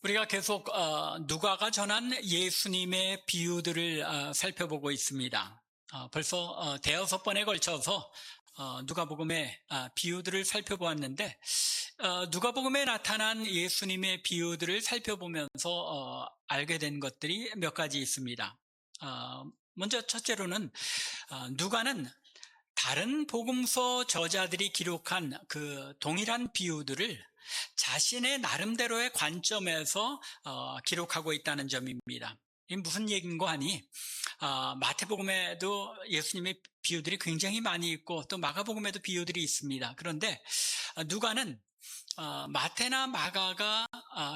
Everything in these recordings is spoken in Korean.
우리가 계속 누가가 전한 예수님의 비유들을 살펴보고 있습니다. 벌써 대여섯 번에 걸쳐서 누가복음의 비유들을 살펴보았는데, 누가복음에 나타난 예수님의 비유들을 살펴보면서 알게 된 것들이 몇 가지 있습니다. 먼저 첫째로는 누가는 다른 복음서 저자들이 기록한 그 동일한 비유들을 자신의 나름대로의 관점에서 기록하고 있다는 점입니다. 이게 무슨 얘기인고 하니, 마태복음에도 예수님의 비유들이 굉장히 많이 있고 또 마가복음에도 비유들이 있습니다. 그런데 누가는 마태나 마가가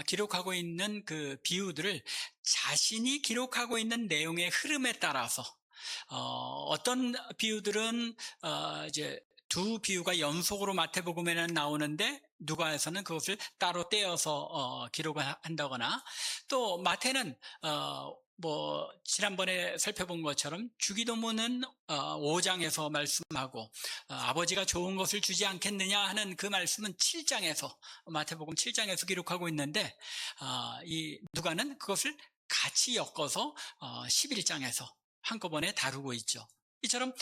기록하고 있는 그 비유들을 자신이 기록하고 있는 내용의 흐름에 따라서 어떤 비유들은 이제 두 비유가 연속으로 마태복음에는 나오는데 누가에서는 그것을 따로 떼어서 기록을 한다거나, 또 마태는 지난번에 살펴본 것처럼 주기도문은 5장에서 말씀하고 아버지가 좋은 것을 주지 않겠느냐 하는 그 말씀은 7장에서, 마태복음 7장에서 기록하고 있는데, 이 누가는 그것을 같이 엮어서 11장에서 한꺼번에 다루고 있죠. 이처럼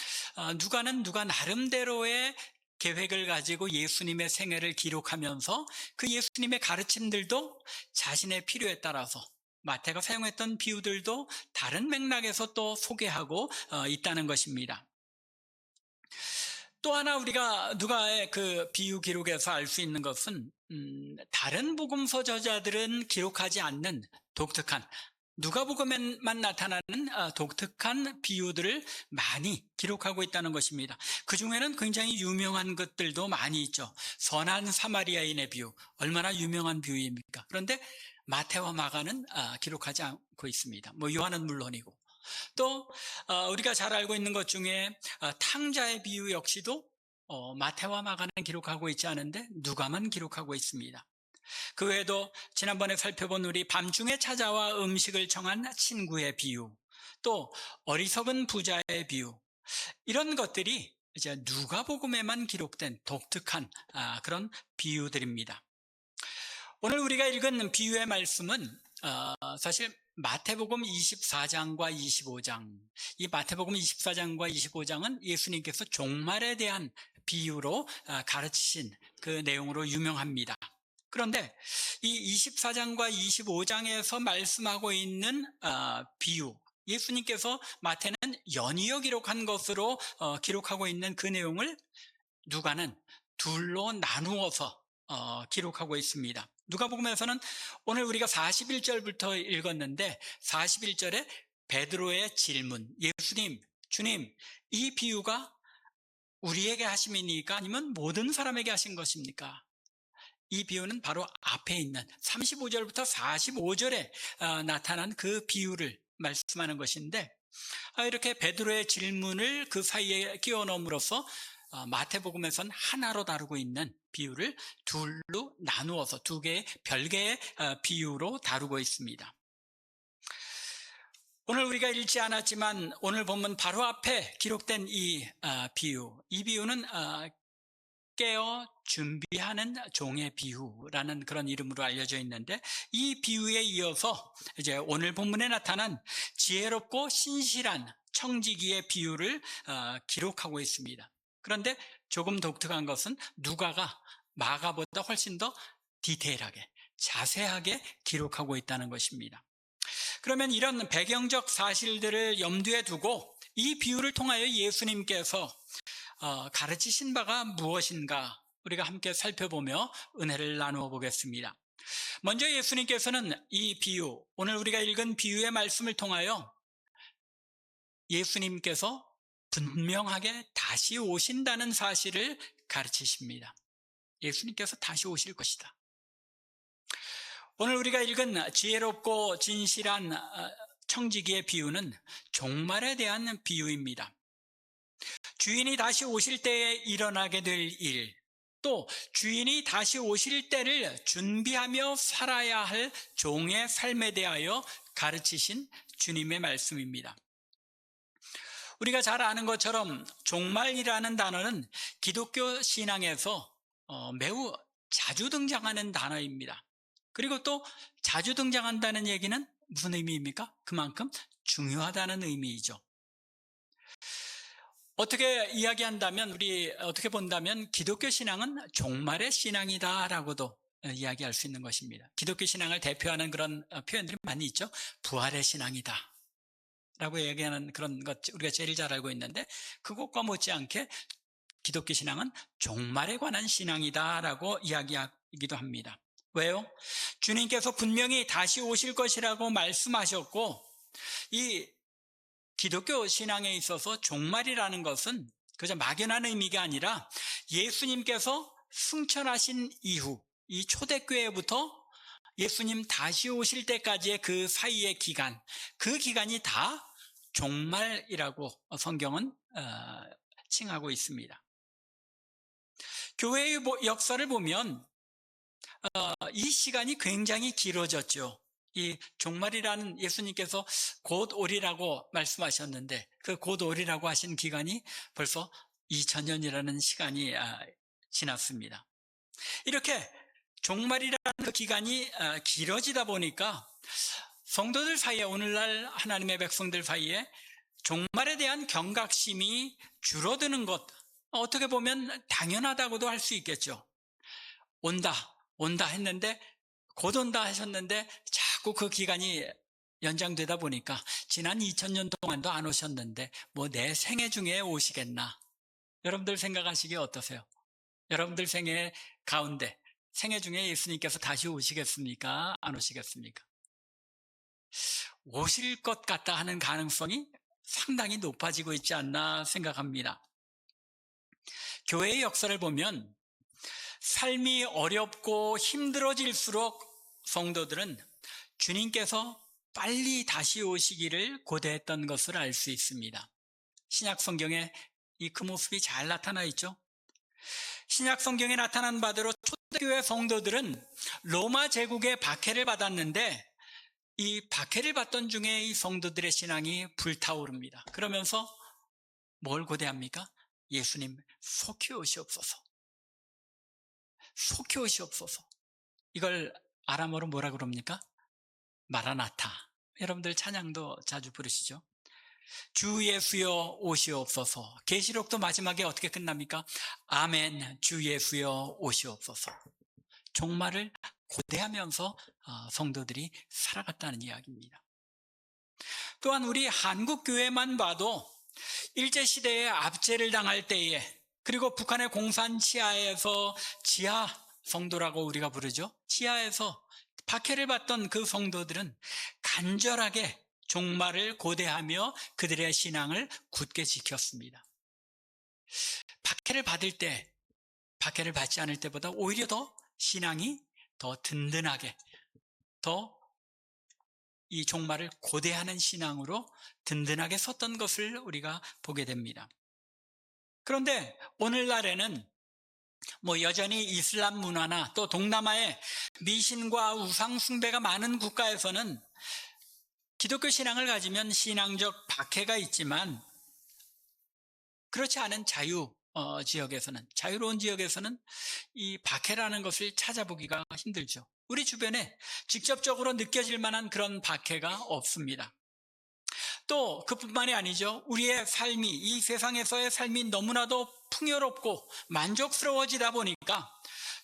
누가는 누가 나름대로의 계획을 가지고 예수님의 생애를 기록하면서 그 예수님의 가르침들도 자신의 필요에 따라서 마태가 사용했던 비유들도 다른 맥락에서 또 소개하고 있다는 것입니다. 또 하나 우리가 누가의 그 비유 기록에서 알 수 있는 것은 다른 복음서 저자들은 기록하지 않는 독특한, 누가복음에만 나타나는 독특한 비유들을 많이 기록하고 있다는 것입니다. 그 중에는 굉장히 유명한 것들도 많이 있죠. 선한 사마리아인의 비유, 얼마나 유명한 비유입니까? 그런데 마태와 마가는 기록하지 않고 있습니다. 요한은 물론이고. 또 우리가 잘 알고 있는 것 중에 탕자의 비유 역시도 마태와 마가는 기록하고 있지 않은데 누가만 기록하고 있습니다. 그 외에도 지난번에 살펴본 우리 밤중에 찾아와 음식을 청한 친구의 비유, 또 어리석은 부자의 비유, 이런 것들이 이제 누가복음에만 기록된 독특한 그런 비유들입니다. 오늘 우리가 읽은 비유의 말씀은 사실 마태복음 24장과 25장, 이 마태복음 24장과 25장은 예수님께서 종말에 대한 비유로 가르치신 그 내용으로 유명합니다. 그런데 이 24장과 25장에서 말씀하고 있는 비유, 예수님께서 마태는 연이어 기록한 것으로 기록하고 있는 그 내용을 누가는 둘로 나누어서 기록하고 있습니다. 누가복음에서는 오늘 우리가 41절부터 읽었는데 41절에 베드로의 질문, 예수님, 주님, 이 비유가 우리에게 하심이니까 아니면 모든 사람에게 하신 것입니까? 이 비유는 바로 앞에 있는 35절부터 45절에 나타난 그 비유를 말씀하는 것인데, 이렇게 베드로의 질문을 그 사이에 끼워 넣음으로써 마태복음에선 하나로 다루고 있는 비유를 둘로 나누어서 두 개의 별개의 비유로 다루고 있습니다. 오늘 우리가 읽지 않았지만 오늘 본문 바로 앞에 기록된 이 비유는 깨어 준비하는 종의 비유라는 그런 이름으로 알려져 있는데, 이 비유에 이어서 이제 오늘 본문에 나타난 지혜롭고 신실한 청지기의 비유를 기록하고 있습니다. 그런데 조금 독특한 것은 누가가 마가보다 훨씬 더 디테일하게, 자세하게 기록하고 있다는 것입니다. 그러면 이런 배경적 사실들을 염두에 두고 이 비유를 통하여 예수님께서 가르치신 바가 무엇인가 우리가 함께 살펴보며 은혜를 나누어 보겠습니다. 먼저 예수님께서는 이 비유, 오늘 우리가 읽은 비유의 말씀을 통하여 예수님께서 분명하게 다시 오신다는 사실을 가르치십니다. 예수님께서 다시 오실 것이다. 오늘 우리가 읽은 지혜롭고 진실한 청지기의 비유는 종말에 대한 비유입니다. 주인이 다시 오실 때에 일어나게 될 일, 또 주인이 다시 오실 때를 준비하며 살아야 할 종의 삶에 대하여 가르치신 주님의 말씀입니다. 우리가 잘 아는 것처럼 종말이라는 단어는 기독교 신앙에서 매우 자주 등장하는 단어입니다. 그리고 또 자주 등장한다는 얘기는 무슨 의미입니까? 그만큼 중요하다는 의미이죠. 어떻게 이야기한다면, 우리 어떻게 본다면 기독교 신앙은 종말의 신앙이다라고도 이야기할 수 있는 것입니다. 기독교 신앙을 대표하는 그런 표현들이 많이 있죠. 부활의 신앙이다 라고 얘기하는 그런 것 우리가 제일 잘 알고 있는데, 그것과 못지않게 기독교 신앙은 종말에 관한 신앙이다라고 이야기하기도 합니다. 왜요? 주님께서 분명히 다시 오실 것이라고 말씀하셨고, 이 기독교 신앙에 있어서 종말이라는 것은 그저 막연한 의미가 아니라 예수님께서 승천하신 이후 이 초대교회부터 예수님 다시 오실 때까지의 그 사이의 기간, 그 기간이 다 종말이라고 성경은 칭하고 있습니다. 교회의 역사를 보면 이 시간이 굉장히 길어졌죠. 이 종말이라는, 예수님께서 곧 오리라고 말씀하셨는데 그 곧 오리라고 하신 기간이 벌써 2000년이라는 시간이 지났습니다. 이렇게 종말이라는 그 기간이 길어지다 보니까 성도들 사이에, 오늘날 하나님의 백성들 사이에 종말에 대한 경각심이 줄어드는 것, 어떻게 보면 당연하다고도 할 수 있겠죠. 온다 했는데, 곧 온다 하셨는데 자꾸 그 기간이 연장되다 보니까 지난 2000년 동안도 안 오셨는데 뭐 내 생애 중에 오시겠나? 여러분들 생각하시기에 어떠세요? 여러분들 생애 가운데, 생애 중에 예수님께서 다시 오시겠습니까? 안 오시겠습니까? 오실 것 같다 하는 가능성이 상당히 높아지고 있지 않나 생각합니다. 교회의 역사를 보면 삶이 어렵고 힘들어질수록 성도들은 주님께서 빨리 다시 오시기를 고대했던 것을 알 수 있습니다. 신약 성경에 그 모습이 잘 나타나 있죠. 신약 성경에 나타난 바대로 초대교회 성도들은 로마 제국의 박해를 받았는데 이 박해를 받던 중에 이 성도들의 신앙이 불타오릅니다. 그러면서 뭘 고대합니까? 예수님 속히 오시옵소서. 속히 오시옵소서. 이걸 아람어로 뭐라 그럽니까? 마라나타. 여러분들 찬양도 자주 부르시죠? 주 예수여 오시옵소서. 계시록도 마지막에 어떻게 끝납니까? 아멘, 주 예수여 오시옵소서. 종말을 고대하면서 성도들이 살아갔다는 이야기입니다. 또한 우리 한국 교회만 봐도 일제시대에 압제를 당할 때에, 그리고 북한의 공산 치하에서 지하 성도라고 우리가 부르죠. 지하에서 박해를 받던 그 성도들은 간절하게 종말을 고대하며 그들의 신앙을 굳게 지켰습니다. 박해를 받을 때, 박해를 받지 않을 때보다 오히려 더 신앙이 더 든든하게, 더 이 종말을 고대하는 신앙으로 든든하게 섰던 것을 우리가 보게 됩니다. 그런데 오늘날에는 여전히 이슬람 문화나 또 동남아의 미신과 우상 숭배가 많은 국가에서는 기독교 신앙을 가지면 신앙적 박해가 있지만, 그렇지 않은 자유로운 지역에서는 이 박해라는 것을 찾아보기가 힘들죠. 우리 주변에 직접적으로 느껴질 만한 그런 박해가 없습니다. 또 그뿐만이 아니죠. 우리의 삶이, 이 세상에서의 삶이 너무나도 풍요롭고 만족스러워지다 보니까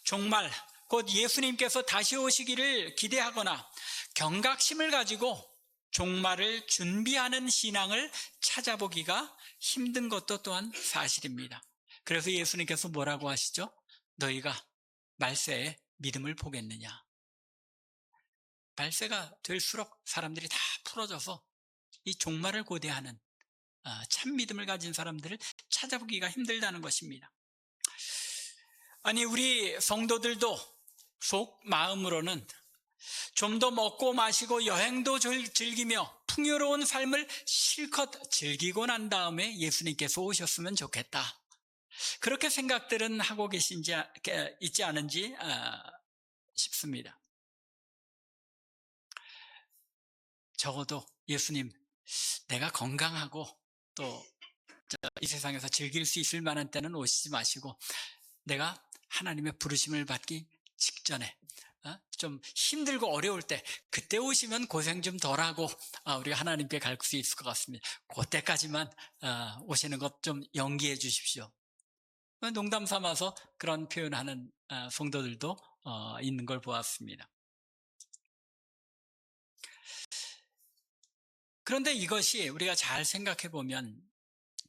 종말, 곧 예수님께서 다시 오시기를 기대하거나 경각심을 가지고 종말을 준비하는 신앙을 찾아보기가 힘든 것도 또한 사실입니다. 그래서 예수님께서 뭐라고 하시죠? 너희가 말세에 믿음을 보겠느냐? 말세가 될수록 사람들이 다 풀어져서 이 종말을 고대하는 참 믿음을 가진 사람들을 찾아보기가 힘들다는 것입니다. 아니, 우리 성도들도 속 마음으로는 좀 더 먹고 마시고 여행도 즐기며 풍요로운 삶을 실컷 즐기고 난 다음에 예수님께서 오셨으면 좋겠다, 그렇게 생각들은 하고 계신지 있지 않은지 싶습니다. 적어도 예수님, 내가 건강하고 또 이 세상에서 즐길 수 있을 만한 때는 오시지 마시고 내가 하나님의 부르심을 받기 직전에 좀 힘들고 어려울 때 그때 오시면 고생 좀 덜하고 우리가 하나님께 갈 수 있을 것 같습니다. 그때까지만 오시는 것 좀 연기해 주십시오. 농담 삼아서 그런 표현하는 성도들도 있는 걸 보았습니다. 그런데 이것이 우리가 잘 생각해 보면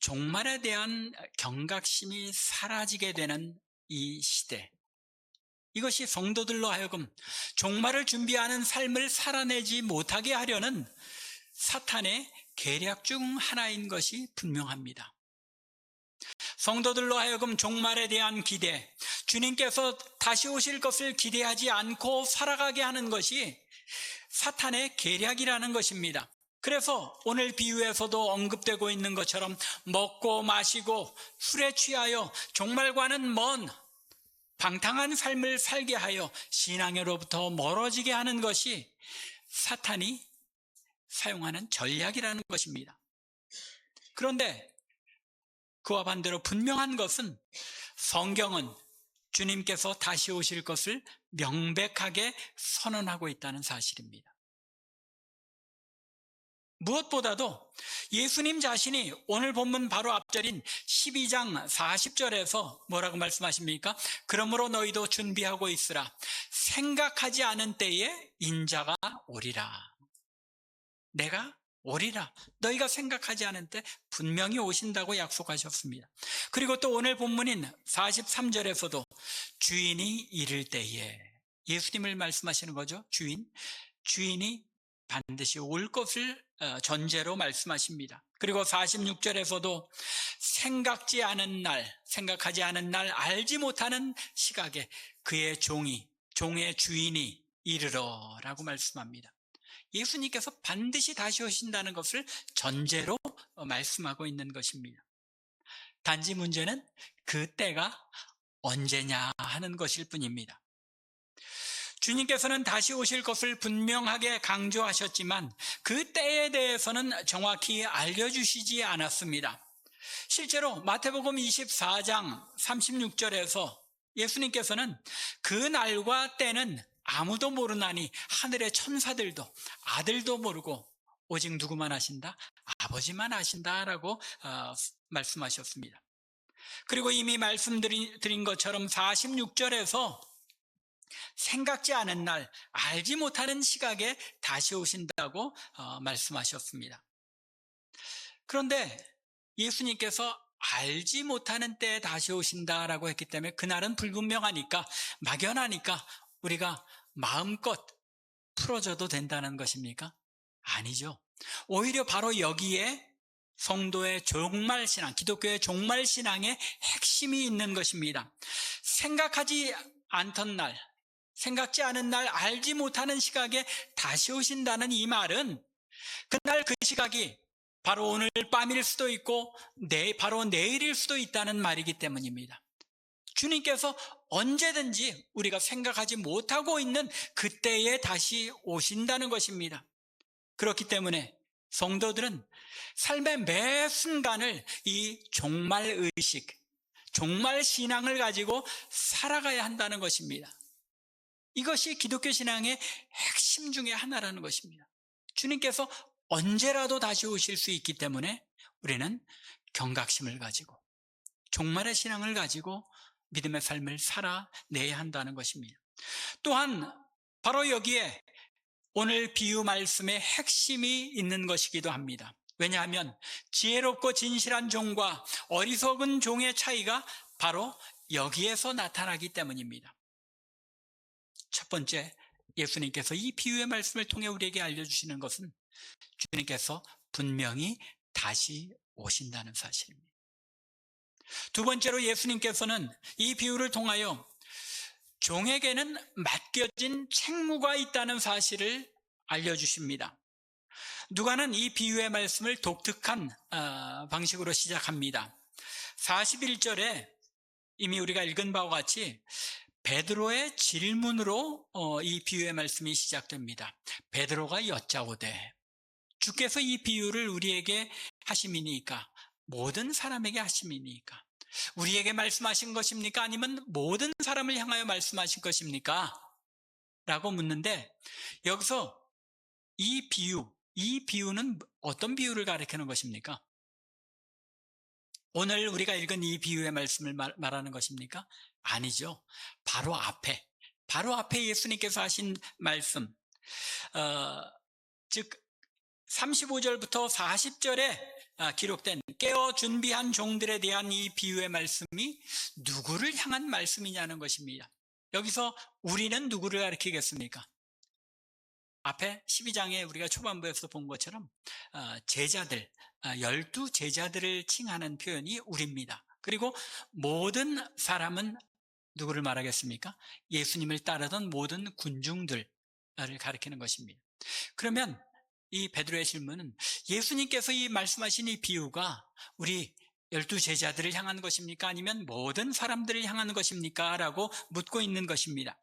종말에 대한 경각심이 사라지게 되는 이 시대, 이것이 성도들로 하여금 종말을 준비하는 삶을 살아내지 못하게 하려는 사탄의 계략 중 하나인 것이 분명합니다. 성도들로 하여금 종말에 대한 기대, 주님께서 다시 오실 것을 기대하지 않고 살아가게 하는 것이 사탄의 계략이라는 것입니다. 그래서 오늘 비유에서도 언급되고 있는 것처럼 먹고 마시고 술에 취하여 종말과는 먼 방탕한 삶을 살게 하여 신앙으로부터 멀어지게 하는 것이 사탄이 사용하는 전략이라는 것입니다. 그런데 그와 반대로 분명한 것은 성경은 주님께서 다시 오실 것을 명백하게 선언하고 있다는 사실입니다. 무엇보다도 예수님 자신이 오늘 본문 바로 앞절인 12장 40절에서 뭐라고 말씀하십니까? 그러므로 너희도 준비하고 있으라. 생각하지 않은 때에 인자가 오리라. 내가 오리라. 너희가 생각하지 않은 때 분명히 오신다고 약속하셨습니다. 그리고 또 오늘 본문인 43절에서도 주인이 이를 때에, 예수님을 말씀하시는 거죠. 주인이 반드시 올 것을 전제로 말씀하십니다. 그리고 46절에서도 생각하지 않은 날, 알지 못하는 시각에 그의 종의 주인이 이르러라고 말씀합니다. 예수님께서 반드시 다시 오신다는 것을 전제로 말씀하고 있는 것입니다. 단지 문제는 그 때가 언제냐 하는 것일 뿐입니다. 주님께서는 다시 오실 것을 분명하게 강조하셨지만 그 때에 대해서는 정확히 알려주시지 않았습니다. 실제로 마태복음 24장 36절에서 예수님께서는 그 날과 때는 아무도 모르나니 하늘의 천사들도 아들도 모르고 오직 누구만 아신다? 아버지만 아신다라고 말씀하셨습니다. 그리고 이미 말씀드린 것처럼 46절에서 생각지 않은 날, 알지 못하는 시각에 다시 오신다고 말씀하셨습니다. 그런데 예수님께서 알지 못하는 때에 다시 오신다라고 했기 때문에 그날은 불분명하니까, 막연하니까 우리가 마음껏 풀어줘도 된다는 것입니까? 아니죠. 오히려 바로 여기에 성도의 종말신앙, 기독교의 종말신앙의 핵심이 있는 것입니다. 생각지 않은 날, 알지 못하는 시각에 다시 오신다는 이 말은 그날 그 시각이 바로 오늘 밤일 수도 있고 바로 내일일 수도 있다는 말이기 때문입니다. 주님께서 언제든지 우리가 생각하지 못하고 있는 그때에 다시 오신다는 것입니다. 그렇기 때문에 성도들은 삶의 매 순간을 이 종말의식, 종말신앙을 가지고 살아가야 한다는 것입니다. 이것이 기독교 신앙의 핵심 중에 하나라는 것입니다. 주님께서 언제라도 다시 오실 수 있기 때문에 우리는 경각심을 가지고 종말의 신앙을 가지고 믿음의 삶을 살아내야 한다는 것입니다. 또한 바로 여기에 오늘 비유 말씀의 핵심이 있는 것이기도 합니다. 왜냐하면 지혜롭고 진실한 종과 어리석은 종의 차이가 바로 여기에서 나타나기 때문입니다. 첫 번째, 예수님께서 이 비유의 말씀을 통해 우리에게 알려주시는 것은 주님께서 분명히 다시 오신다는 사실입니다. 두 번째로 예수님께서는 이 비유를 통하여 종에게는 맡겨진 책무가 있다는 사실을 알려주십니다. 누가는 이 비유의 말씀을 독특한 방식으로 시작합니다. 41절에 이미 우리가 읽은 바와 같이 베드로의 질문으로 이 비유의 말씀이 시작됩니다. 베드로가 여짜오되, 주께서 이 비유를 우리에게 하심이니까, 모든 사람에게 하심이니까, 우리에게 말씀하신 것입니까? 아니면 모든 사람을 향하여 말씀하신 것입니까? 라고 묻는데, 여기서 이 비유는 어떤 비유를 가리키는 것입니까? 오늘 우리가 읽은 이 비유의 말씀을 말하는 것입니까? 아니죠. 바로 앞에 예수님께서 하신 말씀, 즉 35절부터 40절에 기록된 깨어 준비한 종들에 대한 이 비유의 말씀이 누구를 향한 말씀이냐는 것입니다. 여기서 우리는 누구를 가리키겠습니까? 앞에 12장에 우리가 초반부에서 본 것처럼 제자들, 12 제자들을 칭하는 표현이 우리입니다. 그리고 모든 사람은 누구를 말하겠습니까? 예수님을 따르던 모든 군중들을 가리키는 것입니다. 그러면 이 베드로의 질문은, 예수님께서 이 말씀하신 이 비유가 우리 12 제자들을 향한 것입니까? 아니면 모든 사람들을 향한 것입니까? 라고 묻고 있는 것입니다.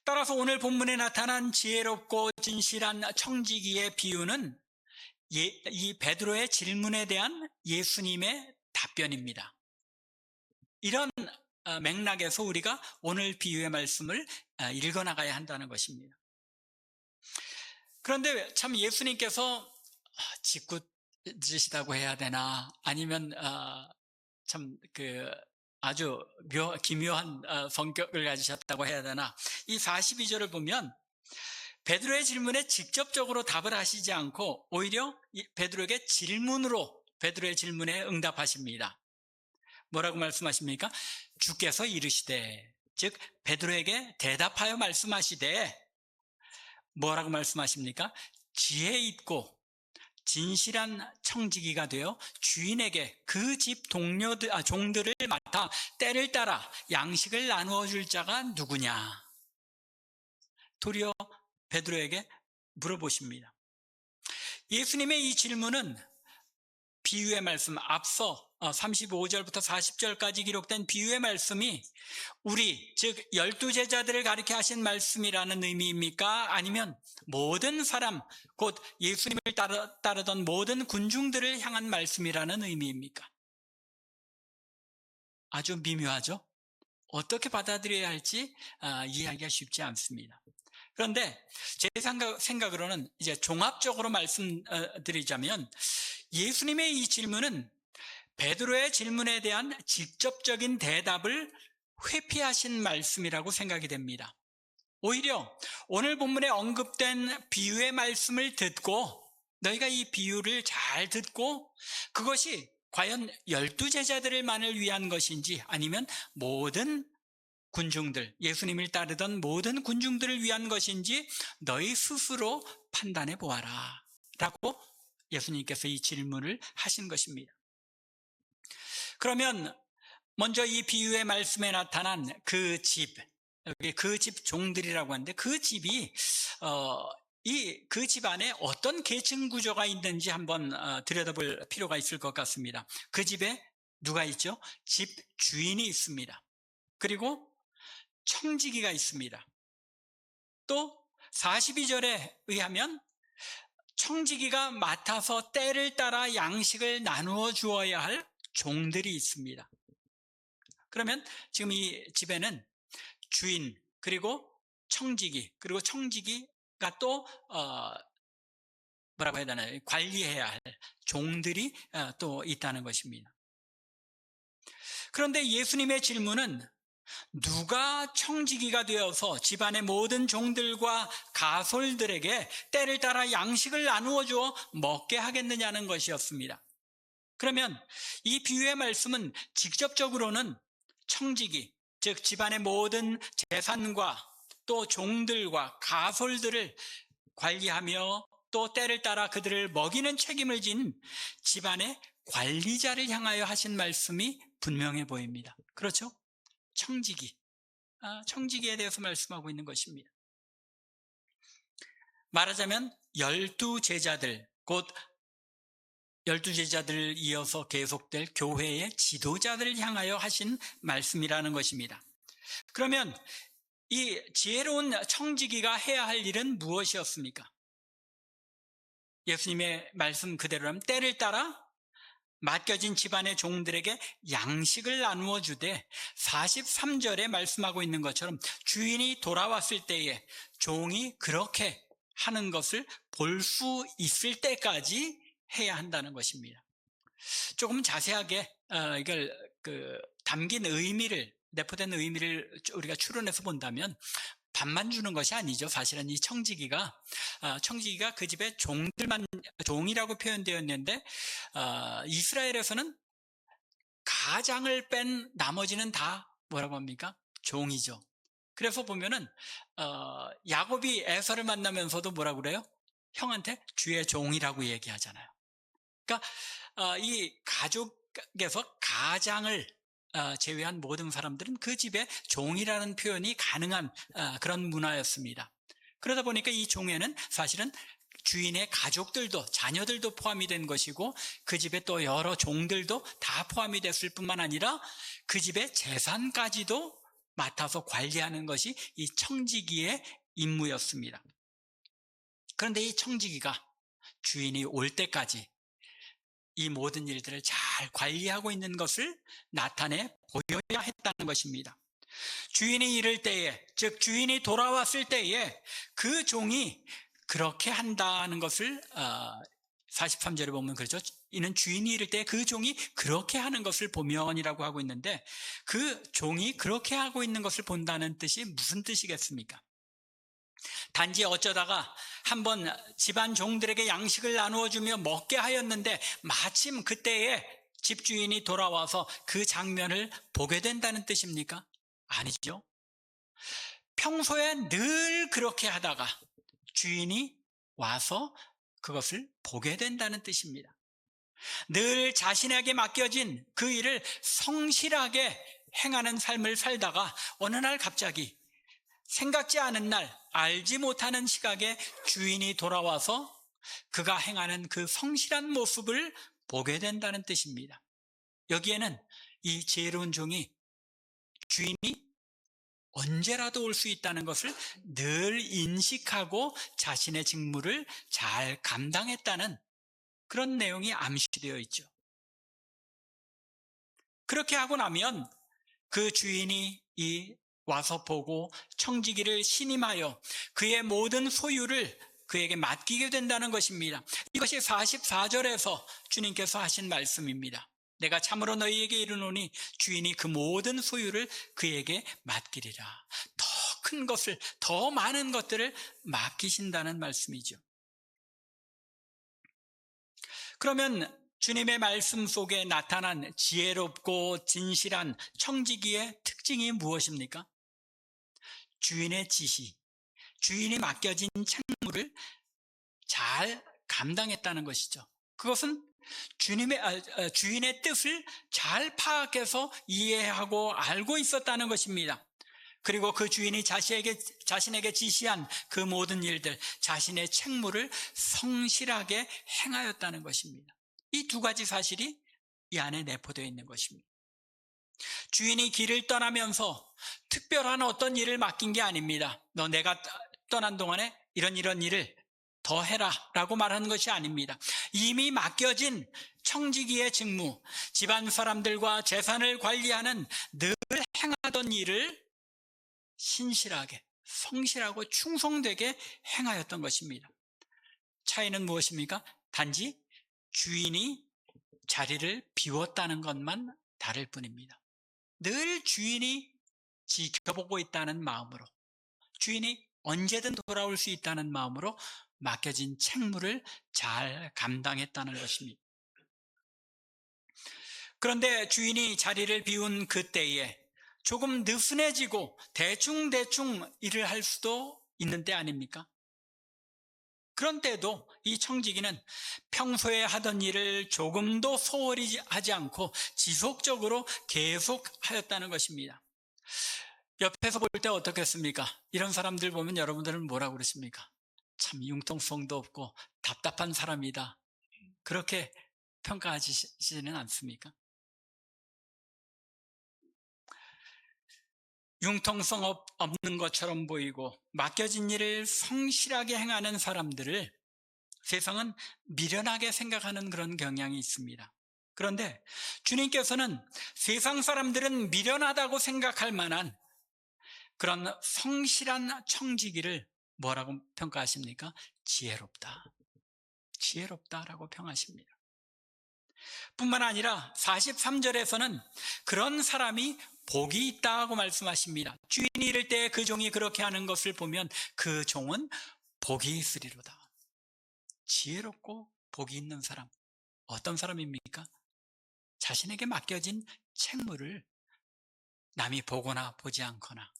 따라서 오늘 본문에 나타난 지혜롭고 진실한 청지기의 비유는 이 베드로의 질문에 대한 예수님의 답변입니다. 이런 맥락에서 우리가 오늘 비유의 말씀을 읽어나가야 한다는 것입니다. 그런데 참 예수님께서 짓궂으시다고 해야 되나, 아니면 참 아주 기묘한 성격을 가지셨다고 해야 되나, 이 42절을 보면 베드로의 질문에 직접적으로 답을 하시지 않고 오히려 베드로에게 질문으로 베드로의 질문에 응답하십니다. 뭐라고 말씀하십니까? 주께서 이르시되, 즉 베드로에게 대답하여 말씀하시되 뭐라고 말씀하십니까? 지혜 있고 진실한 청지기가 되어 주인에게 그 집 종들을 맡아 때를 따라 양식을 나누어 줄 자가 누구냐? 도리어 베드로에게 물어보십니다. 예수님의 이 질문은 비유의 말씀, 앞서 35절부터 40절까지 기록된 비유의 말씀이 우리, 즉 12 제자들을 가리켜 하신 말씀이라는 의미입니까? 아니면 모든 사람, 곧 예수님을 따르던 모든 군중들을 향한 말씀이라는 의미입니까? 아주 미묘하죠? 어떻게 받아들여야 할지 이해하기가 쉽지 않습니다. 그런데 제 생각으로는 이제 종합적으로 말씀드리자면, 예수님의 이 질문은 베드로의 질문에 대한 직접적인 대답을 회피하신 말씀이라고 생각이 됩니다. 오히려 오늘 본문에 언급된 비유의 말씀을 듣고, 너희가 이 비유를 잘 듣고 그것이 과연 12 제자들만을 위한 것인지 아니면 모든 군중들, 예수님을 따르던 모든 군중들을 위한 것인지 너희 스스로 판단해 보아라 라고 예수님께서 이 질문을 하신 것입니다. 그러면 먼저 이 비유의 말씀에 나타난 그 집, 여기 그 집 종들이라고 하는데, 그 집이 그 집 안에 어떤 계층 구조가 있는지 한번 들여다볼 필요가 있을 것 같습니다. 그 집에 누가 있죠? 집 주인이 있습니다. 그리고 청지기가 있습니다. 또 42절에 의하면 청지기가 맡아서 때를 따라 양식을 나누어 주어야 할 종들이 있습니다. 그러면 지금 이 집에는 주인, 그리고 청지기, 그리고 청지기가 또 뭐라고 해야 되나요? 관리해야 할 종들이 또 있다는 것입니다. 그런데 예수님의 질문은 누가 청지기가 되어서 집안의 모든 종들과 가솔들에게 때를 따라 양식을 나누어 주어 먹게 하겠느냐는 것이었습니다. 그러면 이 비유의 말씀은 직접적으로는 청지기, 즉 집안의 모든 재산과 또 종들과 가솔들을 관리하며 또 때를 따라 그들을 먹이는 책임을 진 집안의 관리자를 향하여 하신 말씀이 분명해 보입니다. 그렇죠? 청지기에 대해서 말씀하고 있는 것입니다. 말하자면 12 제자들, 곧 12 제자들을 이어서 계속될 교회의 지도자들을 향하여 하신 말씀이라는 것입니다. 그러면 이 지혜로운 청지기가 해야 할 일은 무엇이었습니까? 예수님의 말씀 그대로라면 때를 따라 맡겨진 집안의 종들에게 양식을 나누어 주되 43절에 말씀하고 있는 것처럼 주인이 돌아왔을 때에 종이 그렇게 하는 것을 볼 수 있을 때까지 해야 한다는 것입니다. 조금 자세하게 이걸 담긴 의미를, 내포된 의미를 우리가 추론해서 본다면 밥만 주는 것이 아니죠. 사실은 이 청지기가 그 집의 종들만, 종이라고 표현되었는데 이스라엘에서는 가장을 뺀 나머지는 다 뭐라고 합니까? 종이죠. 그래서 보면은 야곱이 에서를 만나면서도 뭐라고 그래요? 형한테 주의 종이라고 얘기하잖아요. 그러니까 이 가족에서 가장을 제외한 모든 사람들은 그 집의 종이라는 표현이 가능한 그런 문화였습니다. 그러다 보니까 이 종에는 사실은 주인의 가족들도, 자녀들도 포함이 된 것이고 그 집에 또 여러 종들도 다 포함이 됐을 뿐만 아니라 그 집의 재산까지도 맡아서 관리하는 것이 이 청지기의 임무였습니다. 그런데 이 청지기가 주인이 올 때까지 이 모든 일들을 잘 관리하고 있는 것을 나타내 보여야 했다는 것입니다. 주인이 이를 때에, 즉 주인이 돌아왔을 때에 그 종이 그렇게 한다는 것을 43절에 보면 그렇죠. 이는 주인이 이를 때 그 종이 그렇게 하는 것을 보면이라고 하고 있는데 그 종이 그렇게 하고 있는 것을 본다는 뜻이 무슨 뜻이겠습니까? 단지 어쩌다가 한번 집안 종들에게 양식을 나누어 주며 먹게 하였는데 마침 그때에 집주인이 돌아와서 그 장면을 보게 된다는 뜻입니까? 아니죠. 평소에 늘 그렇게 하다가 주인이 와서 그것을 보게 된다는 뜻입니다. 늘 자신에게 맡겨진 그 일을 성실하게 행하는 삶을 살다가 어느 날 갑자기 생각지 않은 날, 알지 못하는 시각에 주인이 돌아와서 그가 행하는 그 성실한 모습을 보게 된다는 뜻입니다. 여기에는 이 지혜로운 종이 주인이 언제라도 올 수 있다는 것을 늘 인식하고 자신의 직무를 잘 감당했다는 그런 내용이 암시되어 있죠. 그렇게 하고 나면 그 주인이 와서 보고 청지기를 신임하여 그의 모든 소유를 그에게 맡기게 된다는 것입니다. 이것이 44절에서 주님께서 하신 말씀입니다. 내가 참으로 너희에게 이르노니 주인이 그 모든 소유를 그에게 맡기리라. 더 큰 것을, 더 많은 것들을 맡기신다는 말씀이죠. 그러면 주님의 말씀 속에 나타난 지혜롭고 진실한 청지기의 특징이 무엇입니까? 주인의 지시, 주인이 맡겨진 책무를 잘 감당했다는 것이죠. 그것은 주인의 뜻을 잘 파악해서 이해하고 알고 있었다는 것입니다. 그리고 그 주인이 자신에게 지시한 그 모든 일들, 자신의 책무를 성실하게 행하였다는 것입니다. 이 두 가지 사실이 이 안에 내포되어 있는 것입니다. 주인이 길을 떠나면서 특별한 어떤 일을 맡긴 게 아닙니다. 너 내가 떠난 동안에 이런 일을 더 해라 라고 말하는 것이 아닙니다. 이미 맡겨진 청지기의 직무, 집안 사람들과 재산을 관리하는 늘 행하던 일을 신실하게, 성실하고 충성되게 행하였던 것입니다. 차이는 무엇입니까? 단지 주인이 자리를 비웠다는 것만 다를 뿐입니다. 늘 주인이 지켜보고 있다는 마음으로, 주인이 언제든 돌아올 수 있다는 마음으로 맡겨진 책무를 잘 감당했다는 것입니다. 그런데 주인이 자리를 비운 그때에 조금 느슨해지고 대충 일을 할 수도 있는 때 아닙니까? 그런 때도 이 청지기는 평소에 하던 일을 조금도 소홀히 하지 않고 지속적으로 계속 하였다는 것입니다. 옆에서 볼 때 어떻겠습니까? 이런 사람들 보면 여러분들은 뭐라고 그러십니까? 참 융통성도 없고 답답한 사람이다. 그렇게 평가하시지는 않습니까? 융통성 없는 것처럼 보이고 맡겨진 일을 성실하게 행하는 사람들을 세상은 미련하게 생각하는 그런 경향이 있습니다. 그런데 주님께서는 세상 사람들은 미련하다고 생각할 만한 그런 성실한 청지기를 뭐라고 평가하십니까? 지혜롭다. 지혜롭다라고 평하십니다. 뿐만 아니라 43절에서는 그런 사람이 복이 있다고 말씀하십니다. 주인이 이를 때 그 종이 그렇게 하는 것을 보면 그 종은 복이 있으리로다. 지혜롭고 복이 있는 사람, 어떤 사람입니까? 자신에게 맡겨진 책무를 남이 보거나 보지 않거나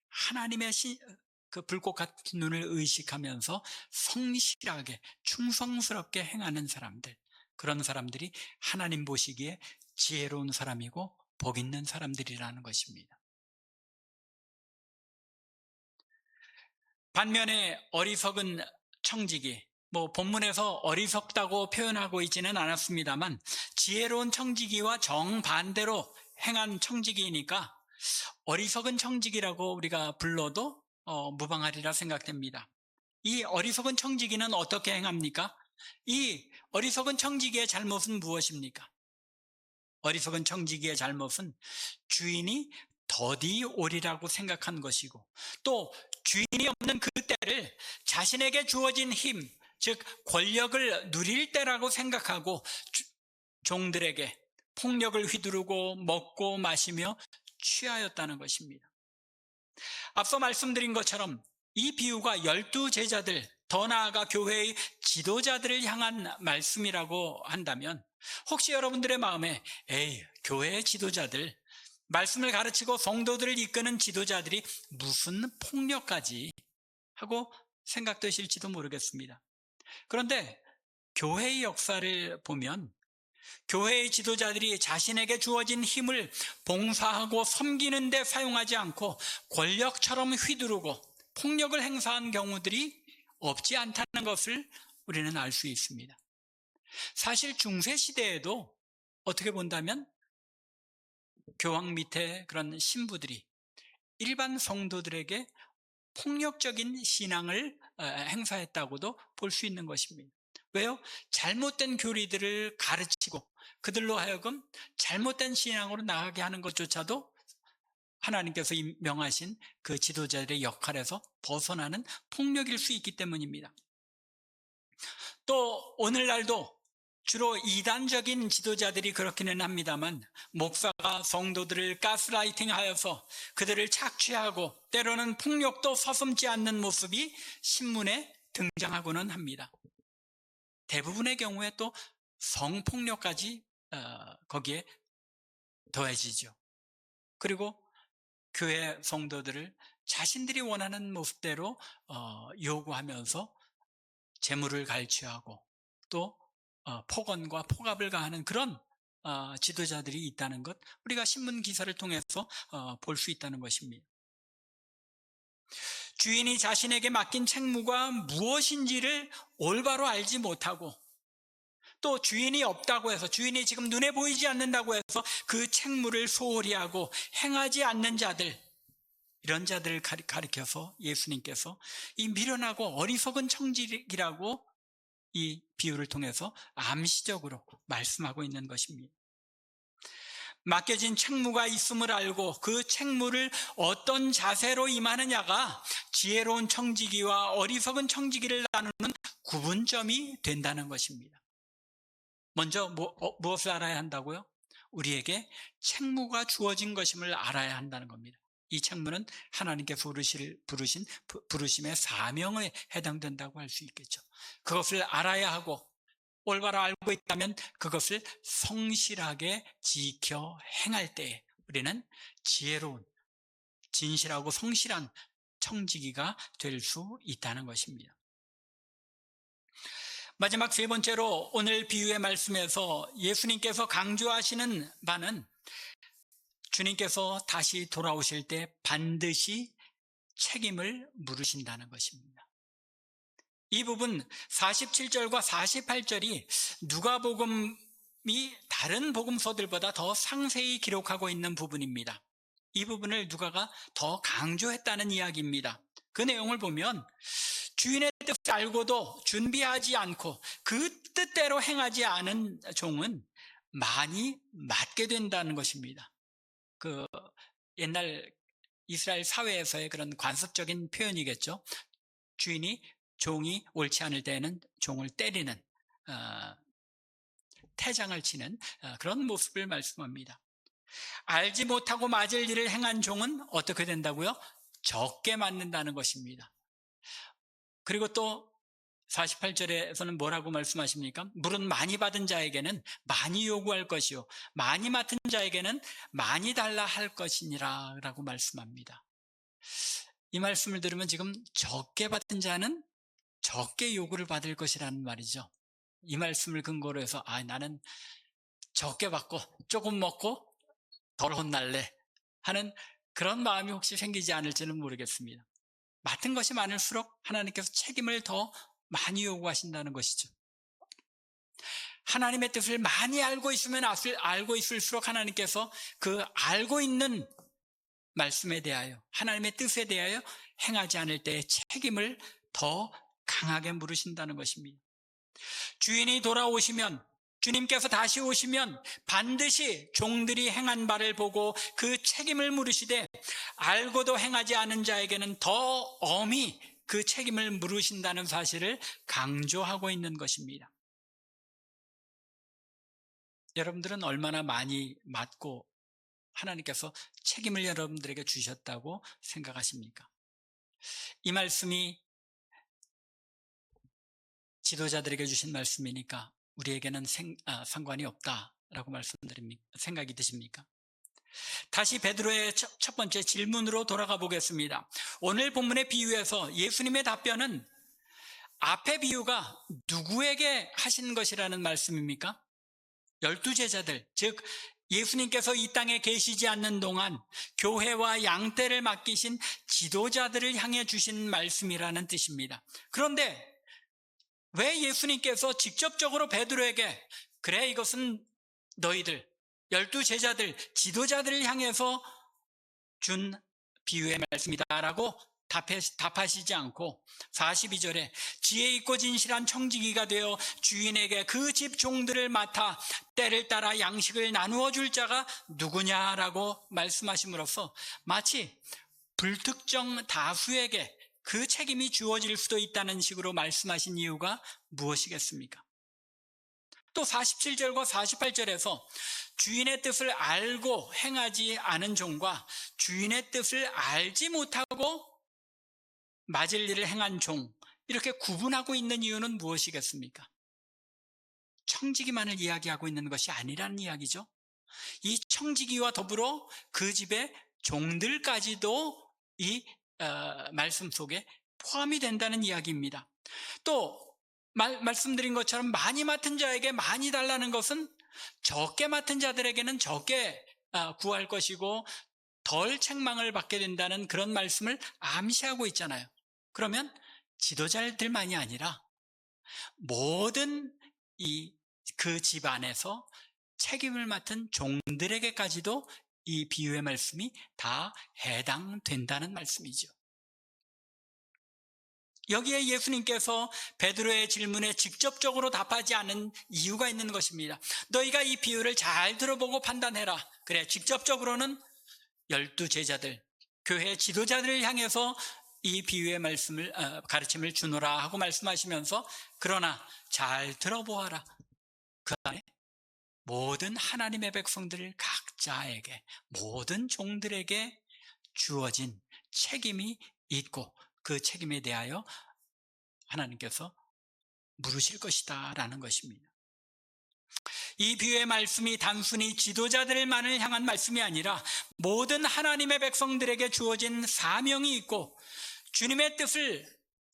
하나님의 그 불꽃 같은 눈을 의식하면서 성실하게 충성스럽게 행하는 사람들, 그런 사람들이 하나님 보시기에 지혜로운 사람이고 복 있는 사람들이라는 것입니다. 반면에 어리석은 청지기, 본문에서 어리석다고 표현하고 있지는 않았습니다만 지혜로운 청지기와 정반대로 행한 청지기이니까 어리석은 청지기라고 우리가 불러도 무방하리라 생각됩니다. 이 어리석은 청지기는 어떻게 행합니까? 이 어리석은 청지기의 잘못은 무엇입니까? 어리석은 청지기의 잘못은 주인이 더디 오리라고 생각한 것이고, 또 주인이 없는 그 때를 자신에게 주어진 힘, 즉 권력을 누릴 때라고 생각하고 종들에게 폭력을 휘두르고 먹고 마시며 취하였다는 것입니다. 앞서 말씀드린 것처럼 이 비유가 12제자들, 더 나아가 교회의 지도자들을 향한 말씀이라고 한다면 혹시 여러분들의 마음에 교회의 지도자들, 말씀을 가르치고 성도들을 이끄는 지도자들이 무슨 폭력까지 하고 생각되실지도 모르겠습니다. 그런데 교회의 역사를 보면 교회의 지도자들이 자신에게 주어진 힘을 봉사하고 섬기는 데 사용하지 않고 권력처럼 휘두르고 폭력을 행사한 경우들이 없지 않다는 것을 우리는 알 수 있습니다. 사실 중세시대에도 어떻게 본다면 교황 밑에 그런 신부들이 일반 성도들에게 폭력적인 신앙을 행사했다고도 볼 수 있는 것입니다. 왜요? 잘못된 교리들을 가르치고 그들로 하여금 잘못된 신앙으로 나가게 하는 것조차도 하나님께서 명하신 그 지도자들의 역할에서 벗어나는 폭력일 수 있기 때문입니다. 또 오늘날도 주로 이단적인 지도자들이 그렇기는 합니다만 목사가 성도들을 가스라이팅하여서 그들을 착취하고 때로는 폭력도 서슴지 않는 모습이 신문에 등장하고는 합니다. 대부분의 경우에 또 성폭력까지 거기에 더해지죠. 그리고 교회 성도들을 자신들이 원하는 모습대로 요구하면서 재물을 갈취하고 또 폭언과 폭압을 가하는 그런 지도자들이 있다는 것, 우리가 신문 기사를 통해서 볼 수 있다는 것입니다. 주인이 자신에게 맡긴 책무가 무엇인지를 올바로 알지 못하고 또 주인이 없다고 해서, 주인이 지금 눈에 보이지 않는다고 해서 그 책무를 소홀히 하고 행하지 않는 자들, 이런 자들을 가리켜서 예수님께서 이 미련하고 어리석은 청지기라고 이 비유를 통해서 암시적으로 말씀하고 있는 것입니다. 맡겨진 책무가 있음을 알고 그 책무를 어떤 자세로 임하느냐가 지혜로운 청지기와 어리석은 청지기를 나누는 구분점이 된다는 것입니다. 먼저 무엇을 알아야 한다고요? 우리에게 책무가 주어진 것임을 알아야 한다는 겁니다. 이 책무는 하나님께서 부르신 부르심의 사명에 해당된다고 할 수 있겠죠. 그것을 알아야 하고 올바로 알고 있다면 그것을 성실하게 지켜 행할 때 우리는 지혜로운, 진실하고 성실한 청지기가 될 수 있다는 것입니다. 마지막 세 번째로 오늘 비유의 말씀에서 예수님께서 강조하시는 바는 주님께서 다시 돌아오실 때 반드시 책임을 물으신다는 것입니다. 이 부분 47절과 48절이 누가복음이 다른 복음서들보다 더 상세히 기록하고 있는 부분입니다. 이 부분을 누가가 더 강조했다는 이야기입니다. 그 내용을 보면 주인의 뜻을 알고도 준비하지 않고 그 뜻대로 행하지 않은 종은 많이 맡게 된다는 것입니다. 그 옛날 이스라엘 사회에서의 그런 관습적인 표현이겠죠. 주인이 종이 옳지 않을 때에는 종을 때리는, 어, 태장을 치는 그런 모습을 말씀합니다. 알지 못하고 맞을 일을 행한 종은 어떻게 된다고요? 적게 맞는다는 것입니다. 그리고 또 48절에서는 뭐라고 말씀하십니까? 물은 많이 받은 자에게는 많이 요구할 것이요 많이 맡은 자에게는 많이 달라 할 것이니라 라고 말씀합니다. 이 말씀을 들으면 지금 적게 받은 자는 적게 요구를 받을 것이라는 말이죠. 이 말씀을 근거로 해서 나는 적게 받고 조금 먹고 덜 혼날래 하는 그런 마음이 혹시 생기지 않을지는 모르겠습니다. 맡은 것이 많을수록 하나님께서 책임을 더 많이 요구하신다는 것이죠. 하나님의 뜻을 많이 알고 있으면 알고 있을수록 하나님께서 그 알고 있는 말씀에 대하여, 하나님의 뜻에 대하여 행하지 않을 때의 책임을 더 강하게 물으신다는 것입니다. 주인이 돌아오시면, 주님께서 다시 오시면 반드시 종들이 행한 바를 보고 그 책임을 물으시되 알고도 행하지 않은 자에게는 더 엄히 그 책임을 물으신다는 사실을 강조하고 있는 것입니다. 여러분들은 얼마나 많이 맡고 하나님께서 책임을 여러분들에게 주셨다고 생각하십니까? 이 말씀이 지도자들에게 주신 말씀이니까 우리에게는 상관이 없다라고 말씀드립니까? 생각이 드십니까? 다시 베드로의 첫 번째 질문으로 돌아가 보겠습니다. 오늘 본문의 비유에서 예수님의 답변은 앞의 비유가 누구에게 하신 것이라는 말씀입니까? 12제자들, 즉 예수님께서 이 땅에 계시지 않는 동안 교회와 양떼를 맡기신 지도자들을 향해 주신 말씀이라는 뜻입니다. 그런데 왜 예수님께서 직접적으로 베드로에게 그래 이것은 너희들 12제자들 지도자들을 향해서 준 비유의 말씀이다라고 답하시지 않고 42절에 지혜 있고 진실한 청지기가 되어 주인에게 그 집 종들을 맡아 때를 따라 양식을 나누어 줄 자가 누구냐라고 말씀하심으로써 마치 불특정 다수에게 그 책임이 주어질 수도 있다는 식으로 말씀하신 이유가 무엇이겠습니까? 또 47절과 48절에서 주인의 뜻을 알고 행하지 않은 종과 주인의 뜻을 알지 못하고 맞을 일을 행한 종, 이렇게 구분하고 있는 이유는 무엇이겠습니까? 청지기만을 이야기하고 있는 것이 아니라는 이야기죠. 이 청지기와 더불어 그 집의 종들까지도 이 말씀 속에 포함이 된다는 이야기입니다. 또 말씀드린 것처럼 많이 맡은 자에게 많이 달라는 것은 적게 맡은 자들에게는 적게 구할 것이고 덜 책망을 받게 된다는 그런 말씀을 암시하고 있잖아요. 그러면 지도자들만이 아니라 모든 그 집안에서 책임을 맡은 종들에게까지도 이 비유의 말씀이 다 해당된다는 말씀이죠. 여기에 예수님께서 베드로의 질문에 직접적으로 답하지 않은 이유가 있는 것입니다. 너희가 이 비유를 잘 들어보고 판단해라. 그래, 직접적으로는 12제자들, 교회 지도자들을 향해서 이 비유의 말씀을 가르침을 주노라 하고 말씀하시면서 그러나 잘 들어보아라. 그 안에 모든 하나님의 백성들 각자에게 모든 종들에게 주어진 책임이 있고 그 책임에 대하여 하나님께서 물으실 것이다 라는 것입니다. 이 비유의 말씀이 단순히 지도자들만을 향한 말씀이 아니라 모든 하나님의 백성들에게 주어진 사명이 있고 주님의 뜻을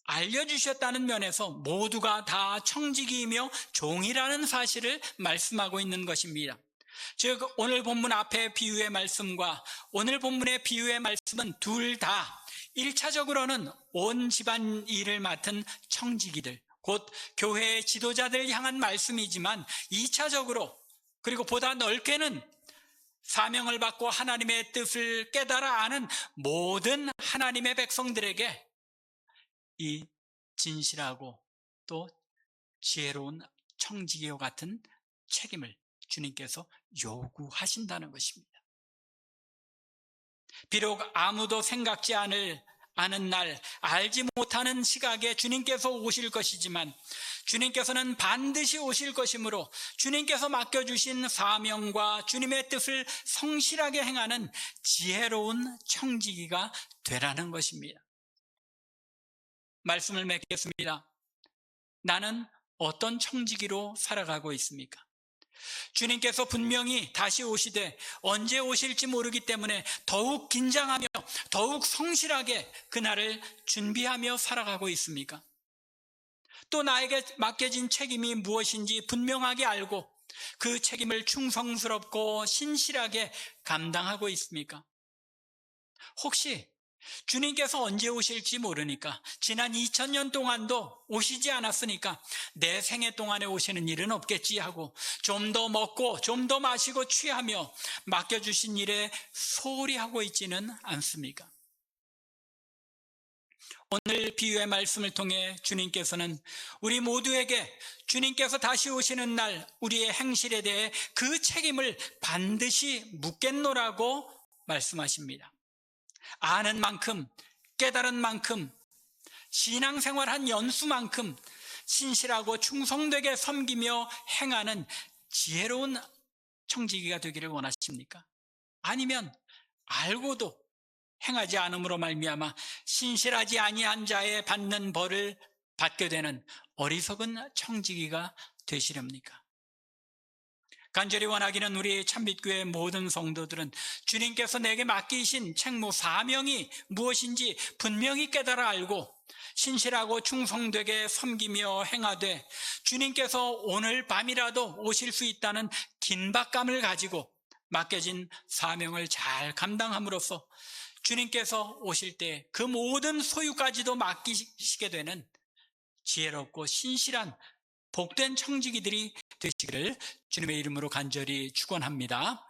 알려주셨다는 면에서 모두가 다 청지기이며 종이라는 사실을 말씀하고 있는 것입니다. 즉 오늘 본문 앞의 비유의 말씀과 오늘 본문의 비유의 말씀은 둘 다 1차적으로는 온 집안 일을 맡은 청지기들, 곧 교회의 지도자들을 향한 말씀이지만 2차적으로 그리고 보다 넓게는 사명을 받고 하나님의 뜻을 깨달아 아는 모든 하나님의 백성들에게 이 진실하고 또 지혜로운 청지기와 같은 책임을 주님께서 요구하신다는 것입니다. 비록 아무도 생각지 않은 날, 알지 못하는 시각에 주님께서 오실 것이지만 주님께서는 반드시 오실 것이므로 주님께서 맡겨주신 사명과 주님의 뜻을 성실하게 행하는 지혜로운 청지기가 되라는 것입니다. 말씀을 맺겠습니다. 나는 어떤 청지기로 살아가고 있습니까? 주님께서 분명히 다시 오시되 언제 오실지 모르기 때문에 더욱 긴장하며 더욱 성실하게 그날을 준비하며 살아가고 있습니까? 또 나에게 맡겨진 책임이 무엇인지 분명하게 알고 그 책임을 충성스럽고 신실하게 감당하고 있습니까? 혹시 주님께서 언제 오실지 모르니까 지난 2000년 동안도 오시지 않았으니까 내 생애 동안에 오시는 일은 없겠지 하고 좀 더 먹고 좀 더 마시고 취하며 맡겨주신 일에 소홀히 하고 있지는 않습니까? 오늘 비유의 말씀을 통해 주님께서는 우리 모두에게 주님께서 다시 오시는 날 우리의 행실에 대해 그 책임을 반드시 묻겠노라고 말씀하십니다. 아는 만큼, 깨달은 만큼, 신앙생활한 연수만큼 신실하고 충성되게 섬기며 행하는 지혜로운 청지기가 되기를 원하십니까? 아니면 알고도 행하지 않음으로 말미암아 신실하지 아니한 자의 받는 벌을 받게 되는 어리석은 청지기가 되시렵니까? 간절히 원하기는 우리 참빛교회 모든 성도들은 주님께서 내게 맡기신 책무 사명이 무엇인지 분명히 깨달아 알고 신실하고 충성되게 섬기며 행하되 주님께서 오늘 밤이라도 오실 수 있다는 긴박감을 가지고 맡겨진 사명을 잘 감당함으로써 주님께서 오실 때 그 모든 소유까지도 맡기시게 되는 지혜롭고 신실한 복된 청지기들이 되시기를 주님의 이름으로 간절히 축원합니다.